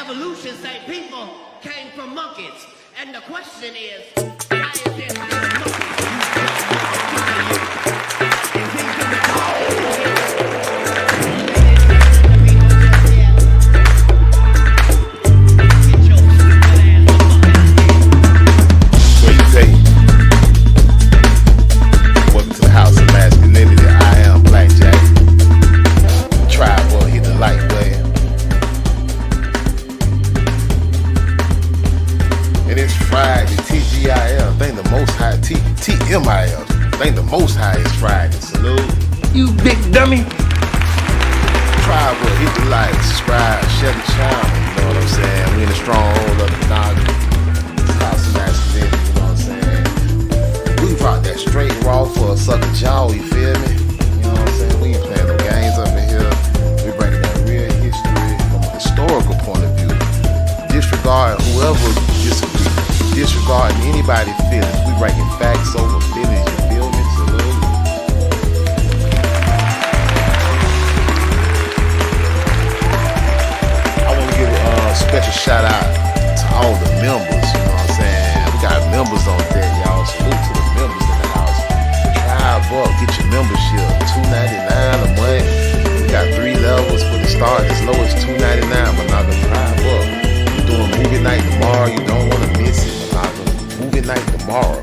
evolution say people came from monkeys. And the question is, why is it that the Welcome to the house of masculinity. I am Blackjack. Tribal, hit the like button. And it's Friday, TGIL. Thank the most high, TMIL. Thank the most high is Friday. Salute. You big dummy. Tribal, hit the like, subscribe, share the channel. You know what I'm saying? We in the stronghold of the knowledge. This house of masculinity, you know what I'm saying? We rock that straight raw for a sucker jaw, you feel me? You know what I'm saying? We ain't playing no games up in here. We bringing that real history from a historical point of view. Disregard whoever disagrees. Disregarding anybody's feelings. We ranking facts over feelings, you feel me? Salute. I want to give a special shout out to all the members, you know what I'm saying? We got members on deck, y'all. Salute to the members in the house. Drive up, get your membership, $2.99 a month. We got 3 levels, but it starts as low as $2.99, but now the drive up. We're doing movie night tomorrow, you don't want to miss it, Managa. Movie night tomorrow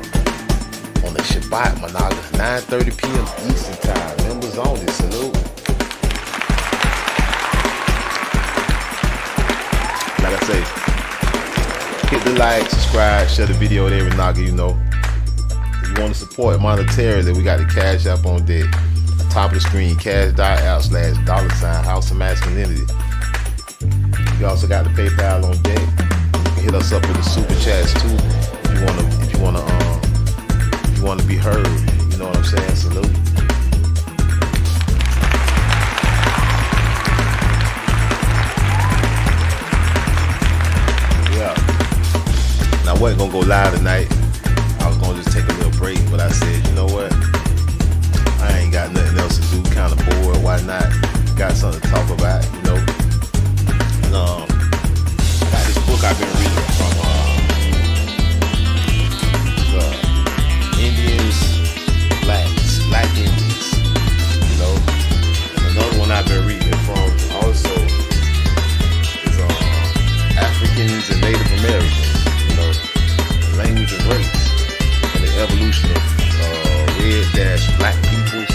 on the Shabbat, Managa, 9:30 p.m. Eastern time. Members only, salute. Like I say, hit the like, subscribe, share the video with every Naga you know. If you want to support monetarily, we got the Cash App on deck. At the top of the screen, cash.app/$ House of Masculinity. We also got the PayPal on deck. You can hit us up with the super chats too. If you wanna be heard. You know what I'm saying? Salute. Yeah. Now I wasn't gonna go live tonight. I was gonna just take a little break, but I said, you know what? I ain't got nothing else to do. Kind of bored. Why not? Got something to talk about, you know. I got this book I've been reading from the Indians, Black Indians, you know. And another one I've been reading from also is Africans and Native Americans, you know, language and race, and the evolution of red-black peoples.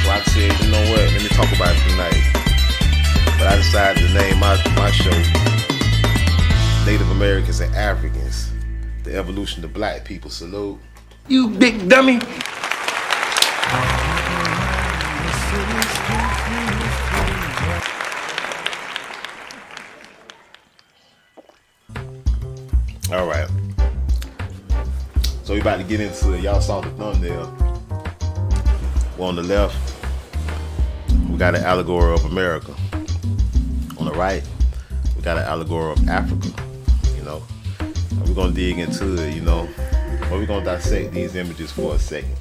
So I said, you know what, let me talk about it tonight. But I decided to name my show Native Americans and Africans, the evolution of black people. Salute. You big dummy. All right. So we about to get into it. Y'all saw the thumbnail. Well, on the left, we got an allegory of America. On the right, we got an allegory of Africa, you know. And we're gonna dig into it, you know. But we're gonna dissect these images for a second.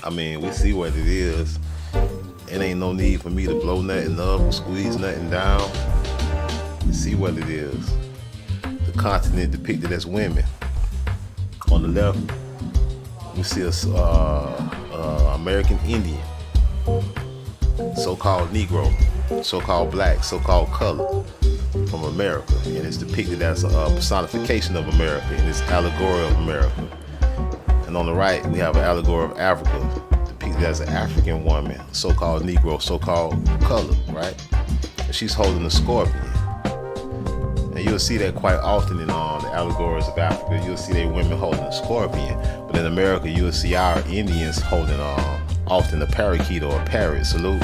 I mean, we see what it is. It ain't no need for me to blow nothing up or squeeze nothing down. You see what it is. The continent depicted as women. On the left, we see a American Indian, so-called Negro, so-called black, so-called color from America, and it's depicted as a personification of America, and it's allegory of America. And on the right, we have an allegory of Africa, depicted as an African woman, so-called Negro, so-called color, right? And she's holding a scorpion. And you'll see that quite often in the allegories of Africa. You'll see they women holding a scorpion, but in America, you'll see our Indians holding often a parakeet or a parrot. Salute.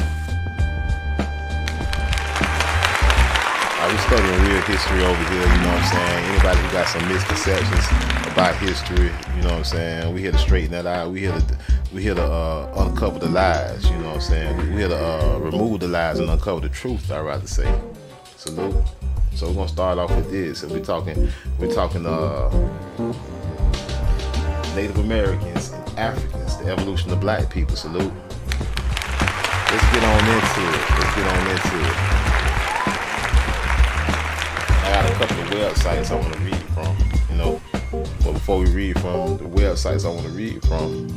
We studying real history over here, you know what I'm saying? Anybody who got some misconceptions about history, you know what I'm saying? We here to straighten that out. We here to uncover the lies, you know what I'm saying? We here to remove the lies and uncover the truth, I'd rather say. Salute. So we're gonna start off with this. And we're talking Native Americans and Africans, the evolution of black people. Salute. Let's get on into it. I got a couple of websites I want to read from, you know. But before we read from the websites I want to read from,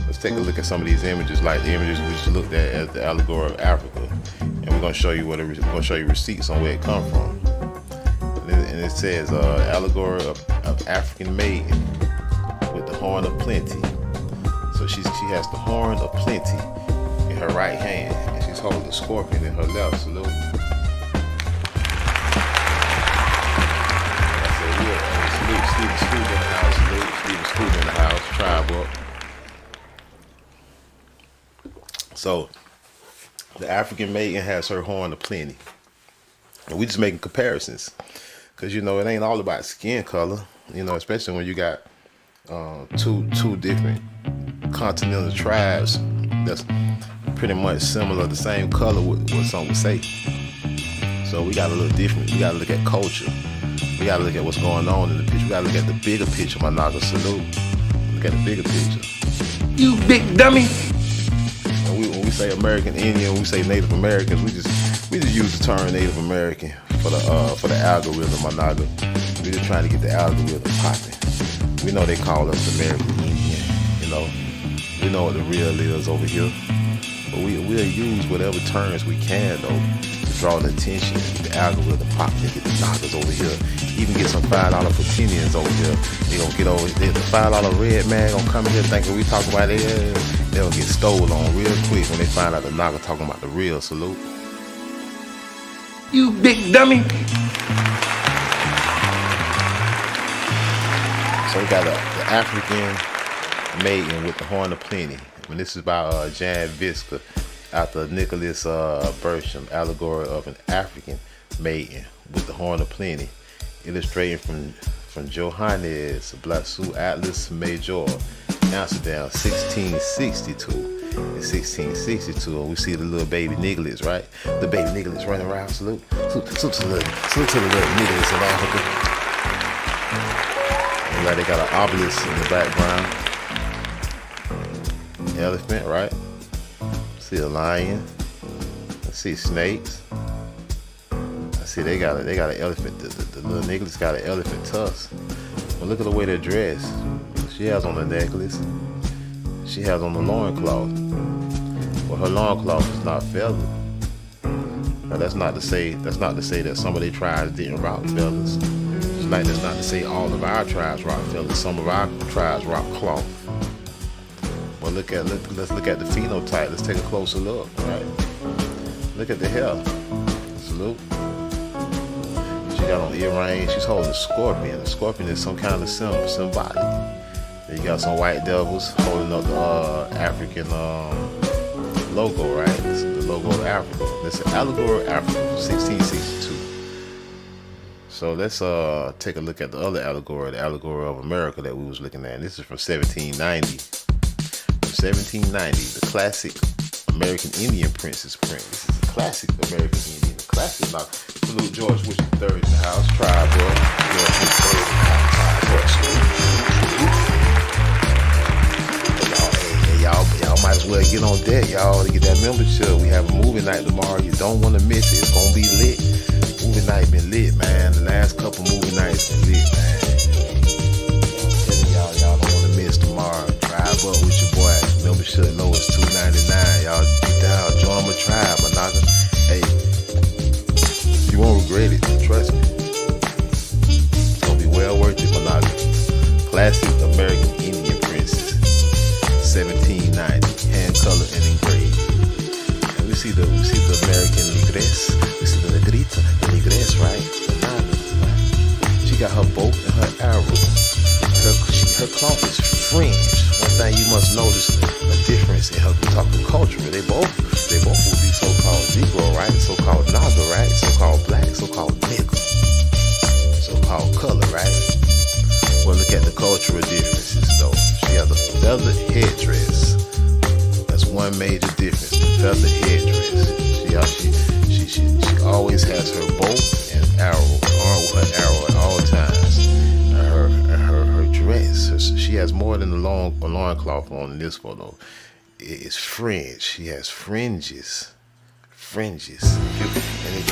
let's take a look at some of these images, like the images we just looked at as the allegory of Africa, and we're gonna show you we're gonna show you receipts on where it come from. And it says allegory of African maiden with the horn of plenty. So she has the horn of plenty in her right hand, and she's holding the scorpion in her left. Salute. Stephen Stewart in the house. Salute. Stephen Stewart in the house. Tribe up. So the African maiden has her horn of plenty, and we just making comparisons, because you know it ain't all about skin color. You know, especially when you got two different continental tribes that's pretty much similar, the same color, what some would say. So we got to look different. We got to look at culture. We got to look at what's going on in the picture. We got to look at the bigger picture, my Naga. Salute. Look at the bigger picture. You big dummy. When we say American Indian, when we say Native Americans, we just use the term Native American for the algorithm, my Naga. We just trying to get the algorithm popping. We know they call us American Indian, you know. We know what the real is over here. But we'll use whatever terms we can, though, to draw the attention, get the algorithm popping, get the Nagas over here. Even get some $5 Platinians over here. They gonna get over there. The $5 red man gonna come in here thinking we talking about it. They'll get stolen on real quick when they find out the Naga talking about the real. Salute. You big dummy. So we got the African maiden with the horn of plenty. And this is by Jan Viska, after Nicholas Bersham, allegory of an African maiden with the horn of plenty, illustrated from Johannes Blasu Atlas Major, Amsterdam, 1662. In 1662, and we see the little baby Nicholas, right? The baby Nicholas running around. Salute to the little Nicholas in Africa. And like they got an obelisk in the background. Elephant, right? See a lion. I see snakes. I see they got an elephant. The little Nicholas got an elephant tusk. But look at the way they're dressed. She has on a necklace. She has on the loincloth. But her loincloth is not feathered. Now that's not to say that some of their tribes didn't rock feathers. Just like that's not to say all of our tribes rock feathers. Some of our tribes rock cloth. But let's look at the phenotype. Let's take a closer look, right? Look at the hair. Salute. She got on earrings. She's holding a scorpion. The scorpion is some kind of symbolic. Then you got some white devils holding up the African logo, right? This is the logo of Africa. This is allegory of Africa from 1662. So let's take a look at the other allegory, the allegory of America that we was looking at. And this is from 1790. From 1790, the classic American Indian Princess print. This is a classic American Indian, a classic. Now, salute George Bush III in the house, tribe boy. George Bush III in the house, tribe boy. Y'all might as well get on deck, y'all, to get that membership. We have a movie night tomorrow. You don't want to miss it. It's gonna be lit. Movie night been lit, man. The last couple movie nights been lit, man. I'm telling y'all don't want to miss tomorrow. Drive up with your boy. Membership low is $2.99. Y'all get down, join my tribe, my nigga. Hey, you won't regret it. Trust me. It's gonna be well worth it, my nigga. Classic American Indian Princess, 1790, hand colored and engraved. And we see the American negress. We see the negrita, the negress, right? The nana, right? She got her bow and her arrow. Her cloth is fringed. One thing you must notice a difference in her. We talking culture. They both will be so-called Negro, right? So-called Naga, right? So-called black, so-called nigger, so-called color, right? Well, look at the cultural differences, though. She has a feathered headdress. That's one major difference. The feathered headdress. She always has her bow and arrow, armed with her arrow at all times. Her dress. She has more than a loincloth on in this photo. It's fringe. She has fringes. Fringes. And if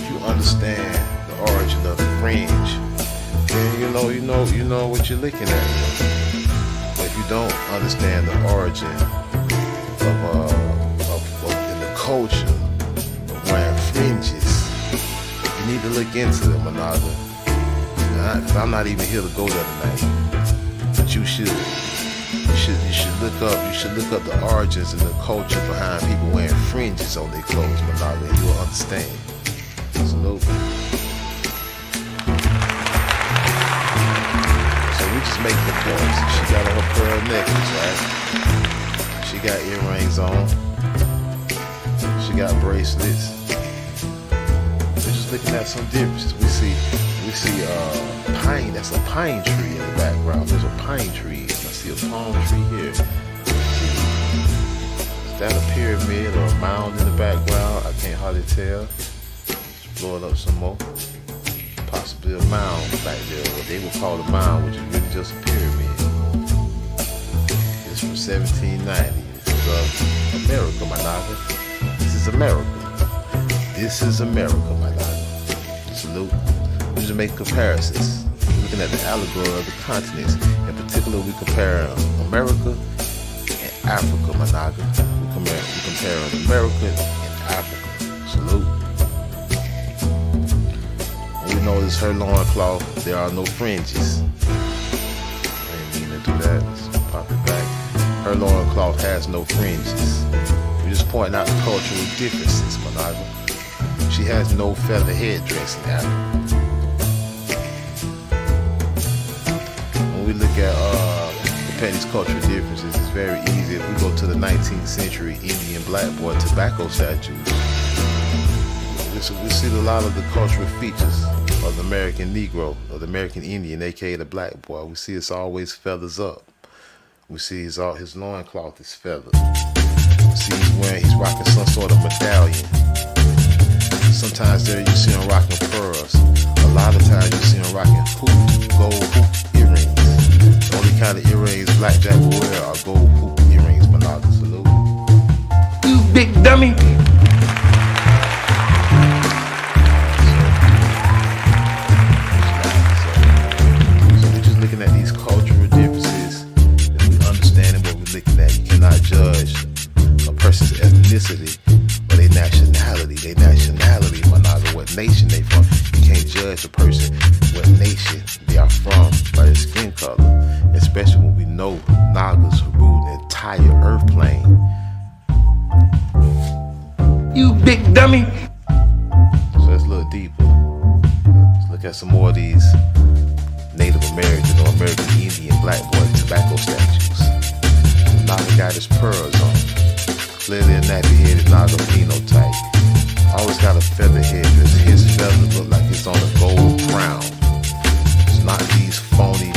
you understand the origin of the fringe, then you know what you're looking at. But if you don't understand the origin of in the culture of wearing fringes, you need to look into it, Managa. I'm not even here to go there tonight, but you should. You should look up the origins and the culture behind people wearing fringes on their clothes, Managa, and you'll understand. Salute. So we just make the points. She got on her pearl necklace, right? She got earrings on. She got bracelets. We're just looking at some differences. We see pine. That's a pine tree in the background. There's a pine tree. I see a palm tree here. Is that a pyramid or a mound in the background? I can't hardly tell. Let's blow it up some more. Possibly a mound back there, what they would call a mound, which is really just a pyramid. It's from 1790. This is America, my naga. This is America. This is America, my naga. Salute. We just make comparisons. We're looking at the allegory of the continents. In particular, we compare America and Africa, my naga. We compare America and Africa. Salute. And we notice her loincloth, there are no fringes. I didn't mean to do that. Let's pop it back. Her loincloth has no fringes. We're just pointing out the cultural differences, my naga. She has no feather headdress in Africa. When we look at compare these cultural differences, it's very easy. If we go to the 19th century Indian black boy tobacco statues, we see a lot of the cultural features of the American Negro, or the American Indian, aka the black boy. We see it's always feathers up. We see his loincloth is feathered. We see he's rocking some sort of medallion. Sometimes there you see him rocking pearls. A lot of times you see him rocking gold hoop earrings. The only kind of earrings blackjack will wear are gold hoop earrings, Managa. Salute. You big dummy. So we're just looking at these cultural differences, and we understanding what we're looking at. You cannot judge a person's ethnicity or their nationality. Managa, what nation they from. You can't judge a person what nation they are from by their skin color, especially when we know Nagas rule the entire earth plane. You big dummy. So let's look deeper. Let's look at some more of these Native American or American Indian black boy tobacco statues. Naga got his pearls on. Clearly a nappy-headed Naga phenotype. Always got a feather headdress. His feather look like it's on a gold crown. It's not these phony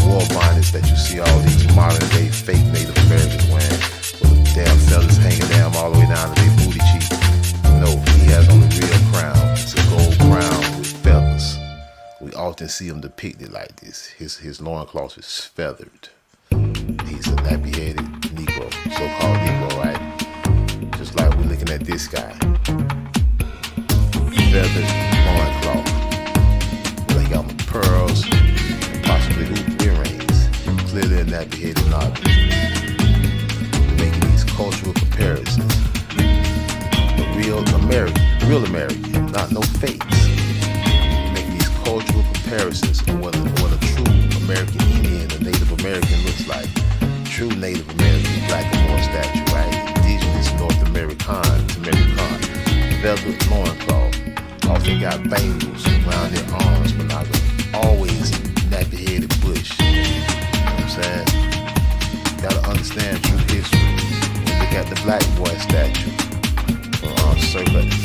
war bonnets that you see all these modern day fake Native Americans wearing with the damn feathers hanging down all the way down to their booty cheek. No, he has on the real crown. It's a gold crown with feathers. We often see him depicted like this. His loincloth is feathered. He's a nappy-headed Negro, so-called Negro, right? Just like we're looking at this guy. Feathered loincloth. Like he got pearls, and possibly hoop earrings. Clearly a nappy-headed Naga. We're making these cultural comparisons. The real American, not no fakes. We're making these cultural comparisons of what a true American Indian or Native American looks like. True Native American black and more statue, right? Indigenous North American, feathered loincloth. Often got bangles around their arms, but not always nappy-headed bush. You know what I'm saying? Gotta understand true history. Look at the black boy statue from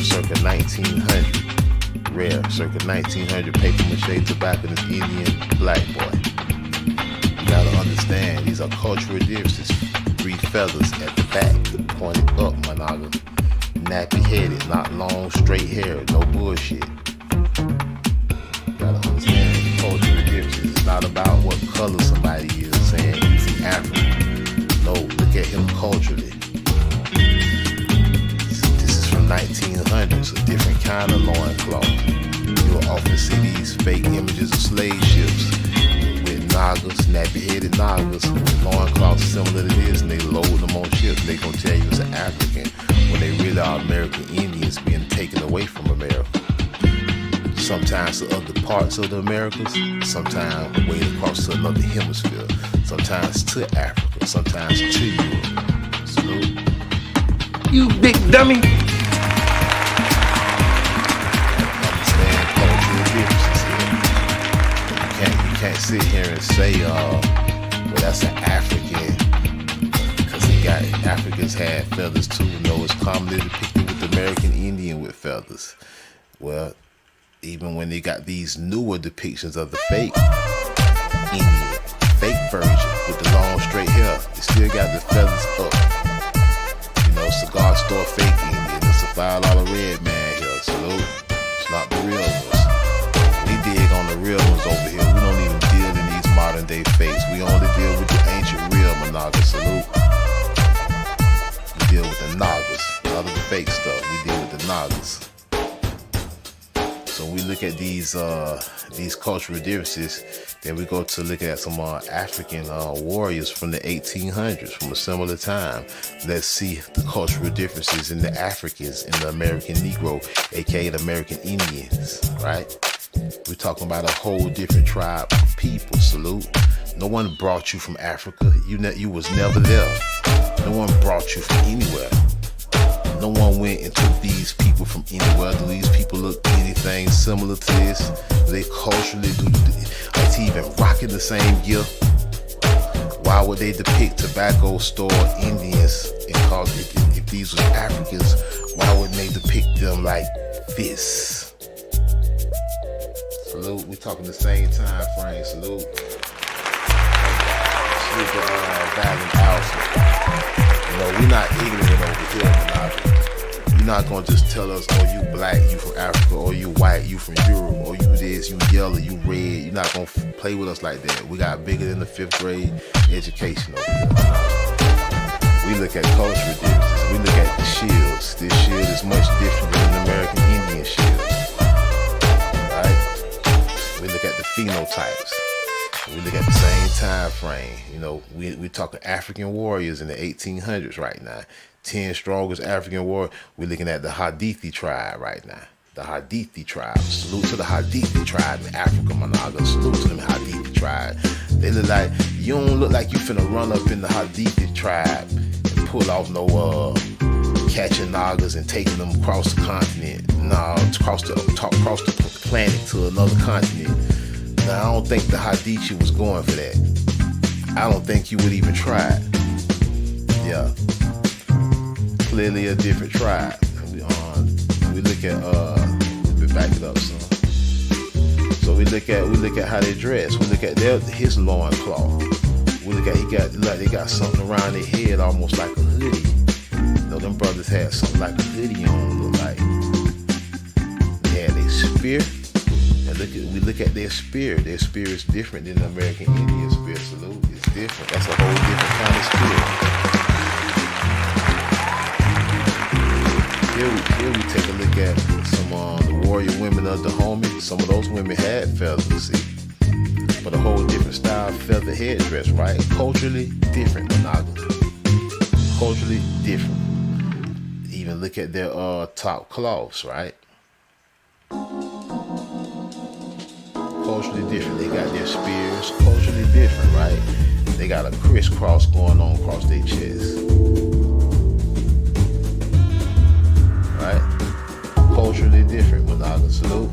circa 1900. Rare, circa 1900 paper mache tobacconist Indian black boy. You gotta understand these are cultural differences. 3 feathers at the back, pointed up, my naga. Nappy-headed, not long, straight hair, no bullshit. Gotta understand the cultural differences. It's not about what color somebody is, saying he's African. No, look at him culturally. This is from 1900. 1800s, a different kind of loincloth. You will often see these fake images of slave ships with nagas, nappy-headed nagas, with loincloths similar to this, and they load them on ships. They gonna tell you it's an African when they really are American Indians being taken away from America. Sometimes to other parts of the Americas, sometimes way across to another hemisphere, sometimes to Africa, sometimes to Europe. Salute. You big dummy. Understand cultural differences here. You can't sit here and say, well, that's an African, because Africans had feathers too. No, it's commonly depicted with the American Indian with feathers. Well, even when they got these newer depictions of the fake Indian, fake version with the long straight hair, they still got the feathers up. You know, cigar store fake Indian, it's a $5 red man here. Salute. It's not the real ones. We dig on the real ones over here. We don't even deal in these modern day fakes. We only deal with the ancient real Monaga. Salute. We deal with the Nagas, none of the fake stuff. We deal with the Nagas. So we look at these cultural differences, then we go to look at some African warriors from the 1800s, from a similar time. Let's see the cultural differences in the Africans and the American Negro, aka the American Indians, right? We're talking about a whole different tribe of people. Salute. No one brought you from Africa. You was never there. No one brought you from anywhere. No one went and took these people from anywhere. Do these people look anything similar to this? Do they culturally like to even rocking the same gear? Why would they depict tobacco store Indians and call it, if these were Africans, why wouldn't they depict them like this? Salute, we talking the same time frame. Salute. Salute the Valiant Alpha. You know, we're not ignorant over here. You're not gonna just tell us, oh, you black, you from Africa, or you white, you from Europe, or you this, you yellow, you red. You're not gonna play with us like that. We got bigger than the 5th grade education over here. We look at cultural differences. We look at the shields. This shield is much different than the American Indian shield. Right? We look at the phenotypes. We look at the same time frame. You know, we're talking African warriors in the 1800s right now. 10 strongest African warriors. We're looking at the Hadithi tribe right now. The Hadithi tribe. Salute to the Hadithi tribe in Africa, Monaga. Salute to them Hadithi tribe. They look like, you don't look like you finna run up in the Hadithi tribe and pull off no catching Nagas and taking them across the continent. No, across the planet to another continent. Now, I don't think the Hadithi was going for that. I don't think you would even try it. Yeah. Clearly a different tribe. We look at let me back it up some. So we look at how they dress. We look at his loincloth. We look at they got something around their head almost like a hoodie. You know, them brothers had something like a hoodie on, look like. They had their spear. And we look at their spear. Their spear is different than the American Indian spear. Salute. It's different. That's a whole different kind of spear. Here we take a look at some the warrior women of the homie. Some of those women had feathers, see. But a whole different style of feather headdress, right? Culturally different, Monaga. Culturally different. Even look at their top cloths, right? Culturally different. They got their spears, culturally different, right? They got a crisscross going on across their chest. Right? Culturally different, Monaga. Salute.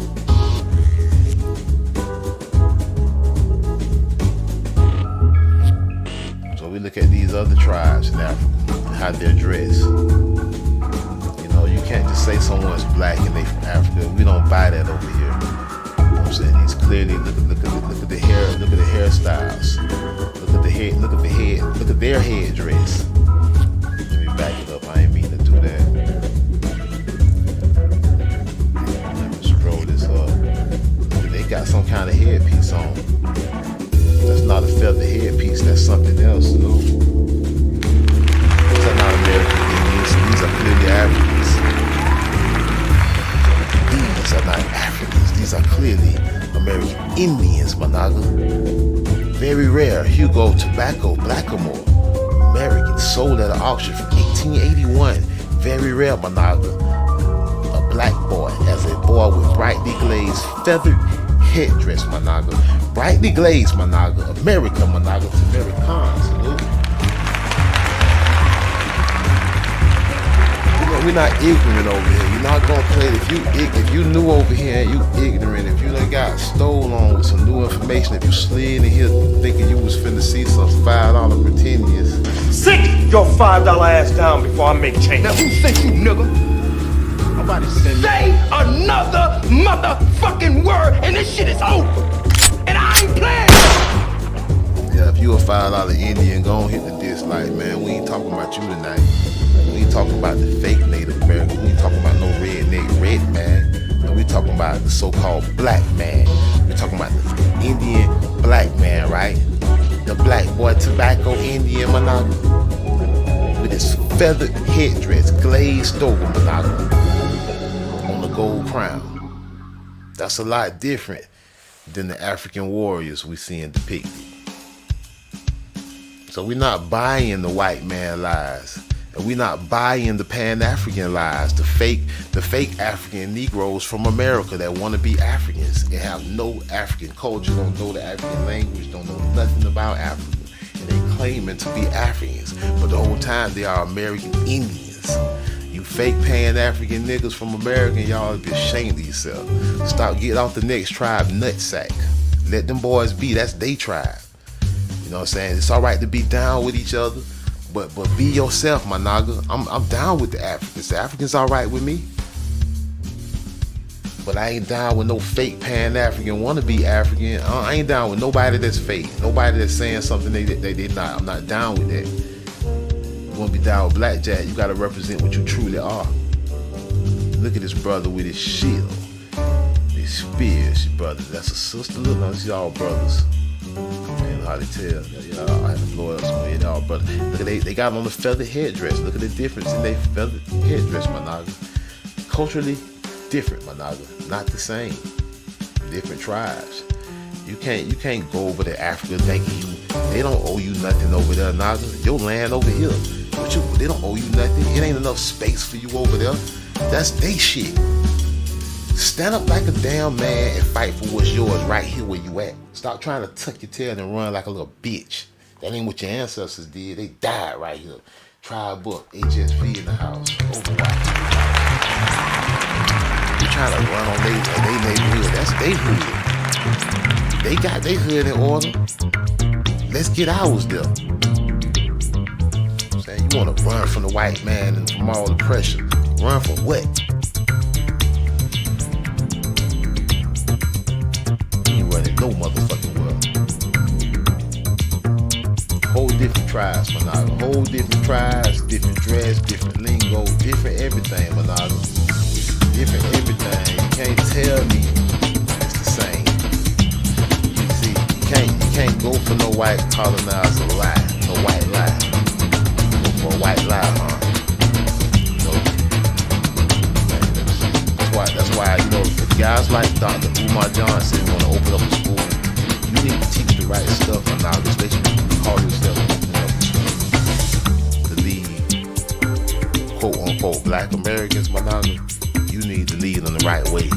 So we look at these other tribes in Africa, how they're dressed. You know, you can't just say someone's black and they from Africa. We don't buy that over here. You know what I'm saying? These clearly look at the hair, look at the hairstyles. Look at the head, look at their headdress. Let me back it up. I ain't mean to do that. Got some kind of headpiece on. That's not a feather headpiece, that's something else. No. These are not American Indians, these are clearly Africans. Indians, Managa. Very rare, Hugo tobacco, blackamoor. American, sold at an auction from 1881. Very rare, Managa. A black boy as a boy with brightly glazed feathered headdress, Managa. Brightly glazed, Managa. America, Managa. Americans, salute. We're not ignorant over here. You're not gonna play it. If you new over here and you ignorant, if you done got stole on with some new information, if you slid in here thinking you was finna see some $5 pretentious. Sit your $5 ass down before I make change. Now who sent you, nigga? Nobody send me. Say another motherfucking word and this shit is over. And I ain't playing. Yeah, if you a $5 Indian, go on hit the dislike, man. We ain't talking about you tonight. We ain't talking about the fake Native American. We ain't talking about no redneck red man. No, we talking about the so-called black man. We talking about the Indian black man, right? The black boy tobacco Indian Managa. With his feathered headdress glazed over Managa on the gold crown. That's a lot different than the African warriors we seeing depicted. So we're not buying the white man lies. And we're not buying the Pan-African lies, the fake African Negroes from America that want to be Africans and have no African culture, don't know the African language, don't know nothing about Africa, and they claiming to be Africans, but the whole time they are American Indians. You fake Pan-African niggas from America, y'all be ashamed of yourself. Stop getting off the next tribe nutsack. Let them boys be, that's they tribe. You know what I'm saying? It's all right to be down with each other. But be yourself, my naga. I'm down with the Africans. The Africans all right with me. But I ain't down with no fake Pan-African wannabe African. I ain't down with nobody that's fake. Nobody that's saying something they not. I'm not down with that. You want to be down with Blackjack, you got to represent what you truly are. Look at this brother with his shield. His spear, his brother. That's a sister. Look, no, these all brothers. How they tell, I have to blow up some head all, but look at they got on the feathered headdress. Look at the difference in their feathered headdress, Managa. Culturally different, Managa. Not the same. Different tribes. You can't go over to Africa thinking they don't owe you nothing over there, Naga. Your land over here, but they don't owe you nothing. It ain't enough space for you over there. That's they shit. Stand up like a damn man and fight for what's yours right here where you at. Stop trying to tuck your tail and run like a little bitch. That ain't what your ancestors did. They died right here. Tribe book, HSV in the house. Overwatch. You trying to run on they neighborhood. That's their hood. They got their hood in order. Let's get ours there. I'm saying you want to run from the white man and from all the pressure. Run from what? No motherfucking world. Whole different tribes, Managa. Whole different tribes, different dress, different lingo, different everything, Managa. Different everything. You can't tell me it's the same. You see, you can't go for no white colonizer lie, no white lie. Go for a white lie, huh? That's why, if guys like Dr. Umar Johnson want to open up a school, you need to teach the right stuff, Managa, especially when you call yourself the lead, quote unquote, black Americans, Managa. You need to lead in the right way.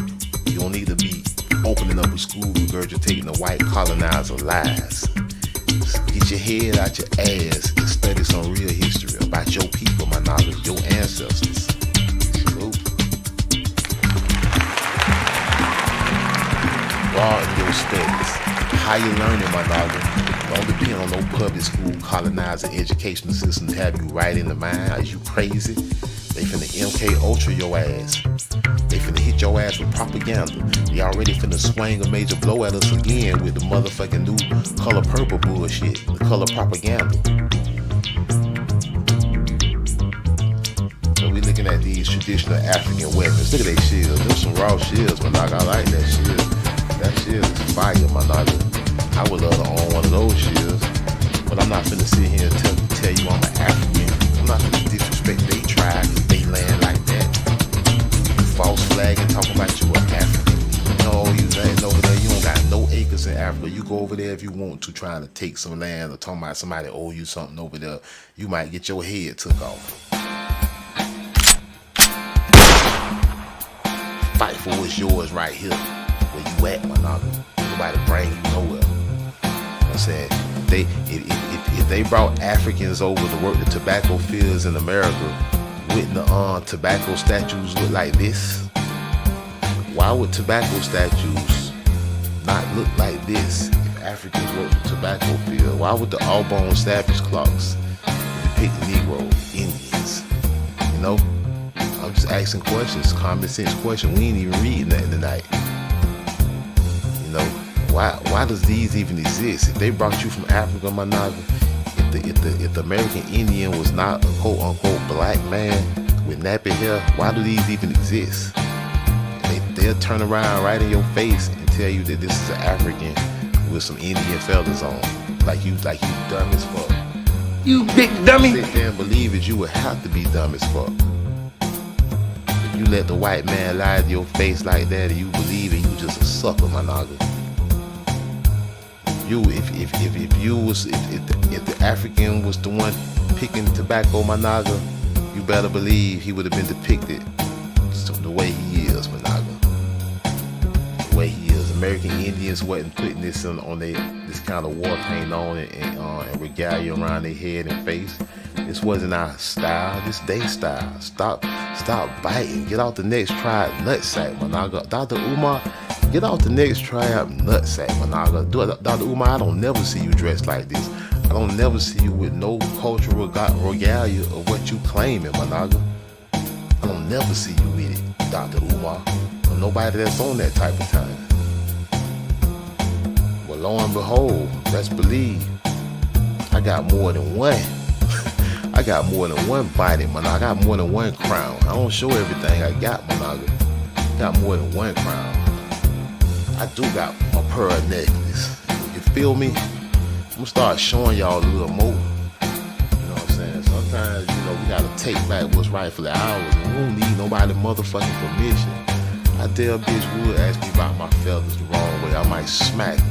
You don't need to be opening up a school regurgitating the white colonizer lies. Just get your head out your ass and study some real history about your people, Managa, your ancestors. Broaden your studies. Higher learning, Managa. Don't depend on no public school colonizer educational system to have you right in the mind. Are you crazy? They finna MK Ultra your ass. They finna hit your ass with propaganda. They already finna swing a major blow at us again with the motherfucking new color purple bullshit. The color propaganda. So we looking at these traditional African weapons. Look at their shields. There's some raw shields, Managa. I like that shield. That shield is fire, Managa. I would love to own one of those shields. But I'm not finna sit here and tell you I'm an African. I'm not finna disrespect they tribe and they land like that. You false flagging talking about you an African. No, you ain't over there. You don't got no acres over there if you want to, trying to take some land or talking about somebody owe you something over there. You might get your head took off. Fight for what's yours right here, where you at, my nigga. Nobody bring you nowhere. You know what I'm saying? If they brought Africans over to work the tobacco fields in America, wouldn't the tobacco statues look like this? Why would tobacco statues not look like this if Africans worked the tobacco field? Why would the all-bone savage clocks depict Negro, Indians? You know? I'm just asking questions, common sense questions. We ain't even reading that tonight. You know, why does these even exist? If they brought you from Africa, my nigga, if the American Indian was not a quote unquote black man with nappy hair, why do these even exist? They'll turn around right in your face and tell you that this is an African with some Indian feathers on, like you dumb as fuck. You big dummy. Sit there and believe it, you would have to be dumb as fuck. You let the white man lie to your face like that, and you believe it, you just a sucker, my nigga. If the African was the one picking tobacco, my nigga, you better believe he would have been depicted the way he is, my nigga. The way he is. American Indians wasn't putting this on this kind of war paint on and regalia around their head and face. This wasn't our style. This they style. Stop biting. Get out the next tribe nutsack, my nigga. Dr. Umar, get out the next tribe nutsack, my nigga. Dr. Umar, I don't never see you dressed like this. I don't never see you with no cultural regalia of what you claiming, my nigga. I don't never see you with it, Dr. Umar. Or nobody that's on that type of time. Well, lo and behold, let's believe I got more than one. I got more than one body, man. I got more than one crown. I don't show everything I got, my nigga. Got more than one crown. I do got my pearl necklace. You feel me? I'm gonna start showing y'all a little more. You know what I'm saying? Sometimes, we gotta take back what's rightfully ours, and we don't need nobody motherfucking permission. I dare a bitch would ask me about my feathers the wrong way, I might smack her.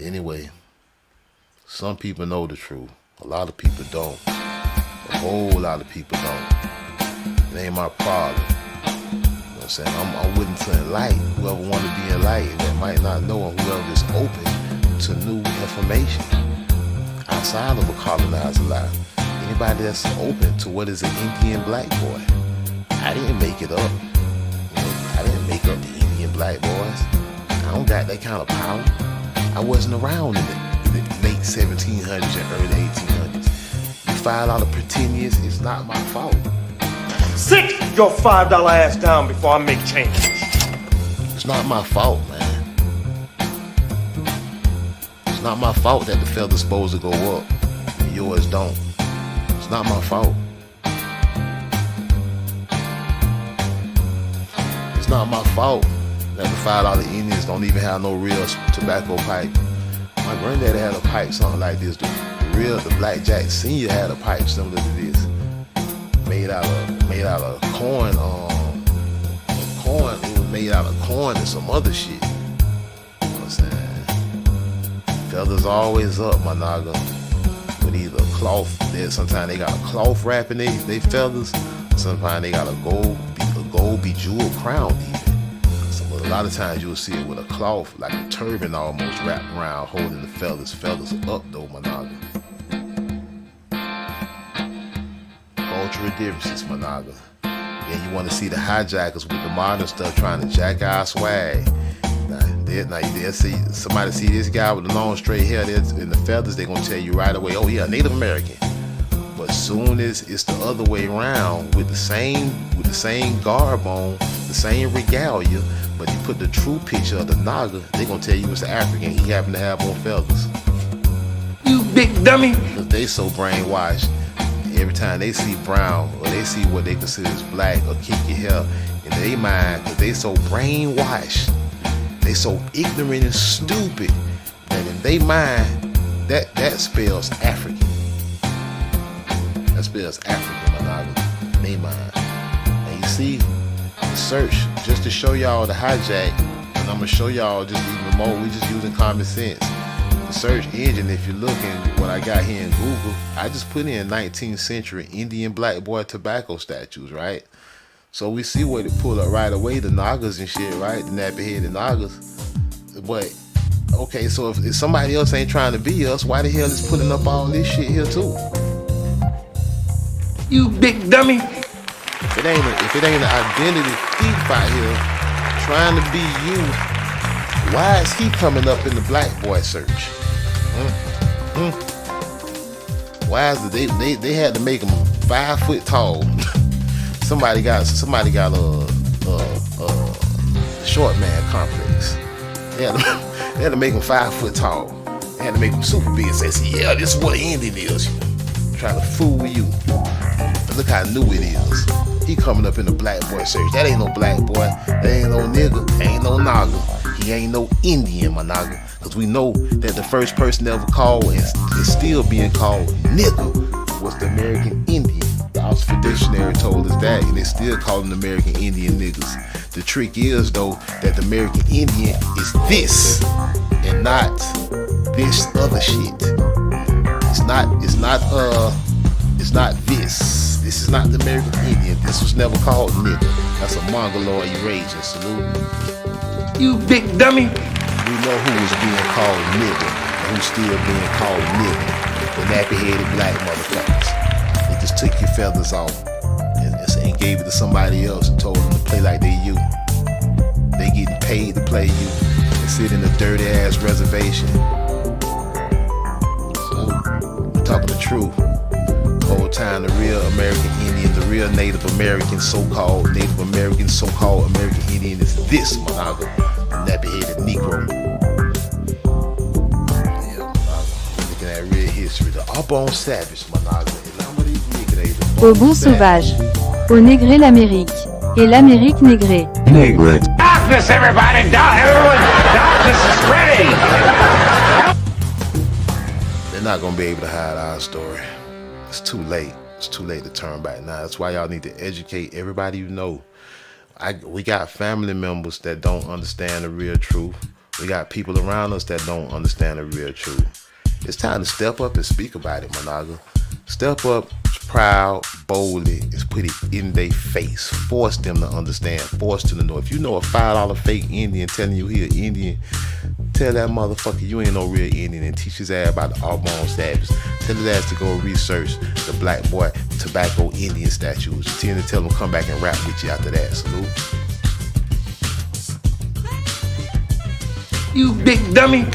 Anyway, some people know the truth. A lot of people don't. A whole lot of people don't. It ain't my problem. You know what I'm saying? I'm willing to enlighten whoever want to be enlightened that might not know, and whoever is open to new information outside of a colonizer life. Anybody that's open to what is an Indian black boy. I didn't make it up. I didn't make up the Indian black boys. I don't got that kind of power. I wasn't around in the late 1700s and early 1800s. You find all the pretenders, it's not my fault. Sit your $5 ass down before I make change. It's not my fault, man. It's not my fault that the feathers supposed to go up and yours don't. It's not my fault. It's not my fault that the $5 Indians don't even have no real tobacco pipe. My granddaddy had a pipe something like this. The Black Jack Senior had a pipe similar to this, made out of corn. It was made out of corn and some other shit. You know what I'm saying? Feathers always up, my nigga. With either cloth. Sometimes they got a cloth wrapping they feathers. Sometimes they got a gold bejeweled crown even. A lot of times you'll see it with a cloth, like a turban almost wrapped around, holding the feathers. Feathers up though, my nigga. Cultural differences, my nigga. Then you want to see the hijackers with the modern stuff trying to jack our swag. Now they'll see somebody see this guy with the long straight hair and the feathers, they're gonna tell you right away, oh yeah, Native American. But soon as it's the other way around with the same garb on, the same regalia, but you put the true picture of the Naga, they gonna tell you it's the African he happened to have on feathers. You big dummy. Because they so brainwashed. Every time they see brown or they see what they consider as black or kinky hair in their mind, because they so brainwashed, they so ignorant and stupid that in their mind, that spells African. That spells African, my nigga, in their mind. And You see, the search, just to show y'all the hijack, and I'm gonna show y'all just even more, we just using common sense. The search engine, if you're looking what I got here in Google, I just put in 19th century Indian black boy tobacco statues, right? So we see what it pull up right away, the Nagas and shit, right? The nappy-headed Nagas. But, okay, so if somebody else ain't trying to be us, why the hell is putting up all this shit here too? You big dummy. If it ain't an identity thief out here trying to be you, why is he coming up in the black boy search? Why is it they had to make him 5 foot tall? somebody got a short man complex. They had to make him 5 foot tall. They had to make him super big. Say, yeah, this is what an Indian is. Trying to fool you. But look how new it is. He coming up in the black boy search. That ain't no black boy. That ain't no nigga. Ain't no Naga. He ain't no Indian, my Naga. Because we know that the first person ever called and is still being called nigga was the American Indian. The Oxford Dictionary told us that, and they still calling American Indian niggas. The trick is, though, that the American Indian is this and not this other shit. It's not this. This is not the American Indian. This was never called nigga. That's a Mongoloid erasure. Salute. You big dummy. We know who was being called nigga and who's still being called nigga. The nappy-headed black motherfuckers. They just took your feathers off and gave it to somebody else and told them to play like they you. They getting paid to play you and sit in a dirty ass reservation. So we're talking the truth. The whole time the real American Indian, the real Native American, so-called American Indian is this Monaga, the nappy-headed Negro. Yeah, looking at real history, the Arbonne Savage Monaga. Au bon sauvage. Au négré l'Amérique. Et l'Amérique négrée. Nigga. Darkness, everybody! Darkness is ready! They're not gonna be able to hide our story. It's too late. It's too late to turn back now. That's why y'all need to educate everybody you know. We got family members that don't understand the real truth. We got people around us that don't understand the real truth. It's time to step up and speak about it, Monaga. Step up, proud, boldly, and put it in their face. Force them to understand. Force them to know. If you know a $5 fake Indian telling you he an Indian, tell that motherfucker you ain't no real Indian and teach his ass about the Arbonne Savage. Tell his ass to go research the black boy tobacco Indian statues. Tell him come back and rap with you after that. Salute. You big dummy.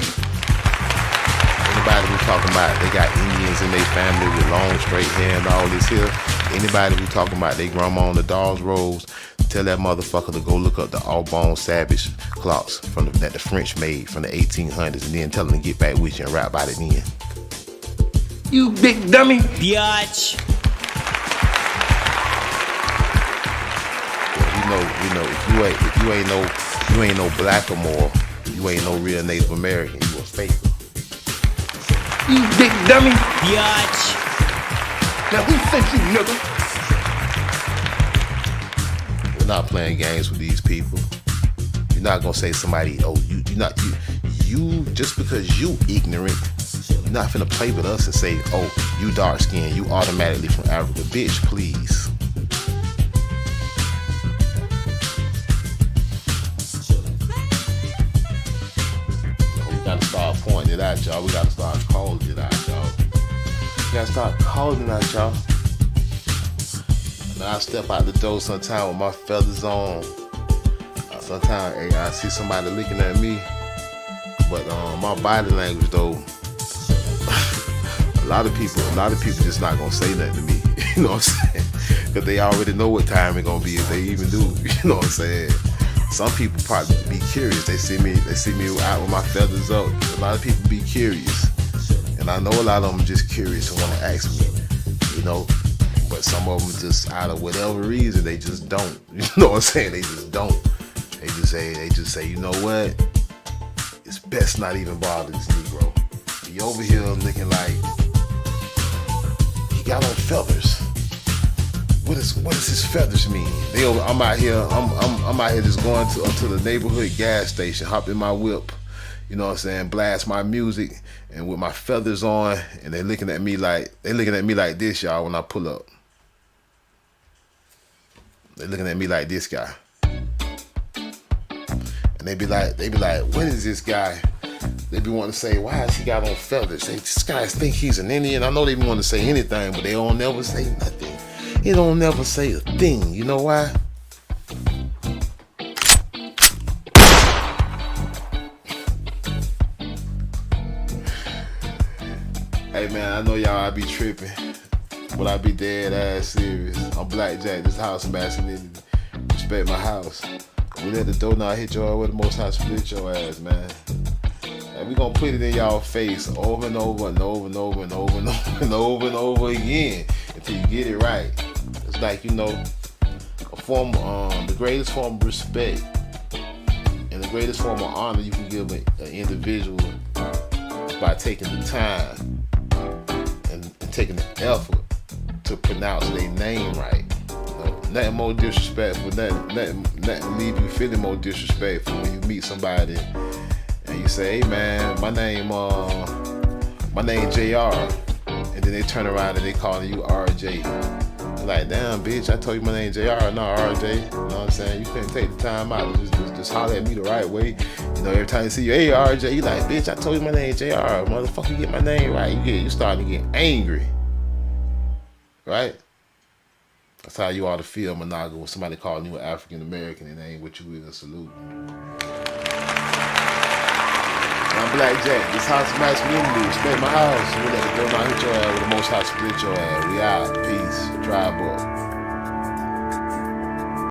Anybody who talking about they got Indians in their family with long straight hair and all this here, anybody who talking about they grandma on the doll's robes, tell that motherfucker to go look up the Arbonne Savage clocks that the French made from the 1800s and then tell them to get back with you and rap about it then. You big dummy. Biatch. You know, if you ain't no black or more, you ain't no real Native American, you a faker. You big dummy. Biatch. Now who sent you, nigga? We're not playing games with these people. You're not gonna say somebody, oh, you just because you ignorant, you're not finna play with us and say, oh, you dark skinned, you automatically from Africa. Bitch, please. We gotta start pointing it out, y'all. We gotta start calling it out, y'all. We gotta start calling it out, y'all. Now I step out the door sometime with my feathers on. Sometimes I see somebody looking at me, but my body language though, a lot of people just not gonna say nothing to me. You know what I'm saying? Because they already know what time it's gonna be if they even do. You know what I'm saying? Some people probably be curious. They see me out with my feathers up. A lot of people be curious, and I know a lot of them just curious and want to ask me. You know. But some of them just out of whatever reason they just don't. You know what I'm saying? They just don't. They just say, you know what? It's best not even bother this Negro. He over here looking like he got on feathers. what does his feathers mean? I'm out here just going to the neighborhood gas station, hop in my whip, you know what I'm saying, blast my music, and with my feathers on, and they're looking at me like this, y'all, when I pull up. They're looking at me like this guy. And they be like, what is this guy? They be wanting to say, why has he got on feathers? This guy think he's an Indian. I know they be wanting to say anything, but they don't never say nothing. They don't never say a thing. You know why? Hey man, I know y'all I be tripping, but I be dead ass serious. I'm Blackjack, this house masculinity. Respect my house. We let the door now hit your ass with the most high split your ass, man. And we gonna put it in y'all face over and over and over and over and over and over and over and over again until you get it right. It's like, you know, the greatest form of respect and the greatest form of honor you can give an individual is by taking the time and taking the effort to pronounce their name right. Nothing more disrespectful, nothing leave you feeling more disrespectful when you meet somebody and you say, hey man, my name JR, and then they turn around and they calling you RJ. You're like, damn bitch, I told you my name JR, not RJ. You know what I'm saying? You couldn't take the time out to just holler at me the right way. You know, every time you see you, hey RJ, you like, bitch, I told you my name JR, motherfucker, get my name right. You starting to get angry, right? That's how you ought to feel, Monaga, when somebody calling you an African American and ain't what you is a salute. I'm Blackjack. This house is masculinity. Respect my house. We let the door not hit your ass with the most high split your ass. We out. Peace. Tribe up.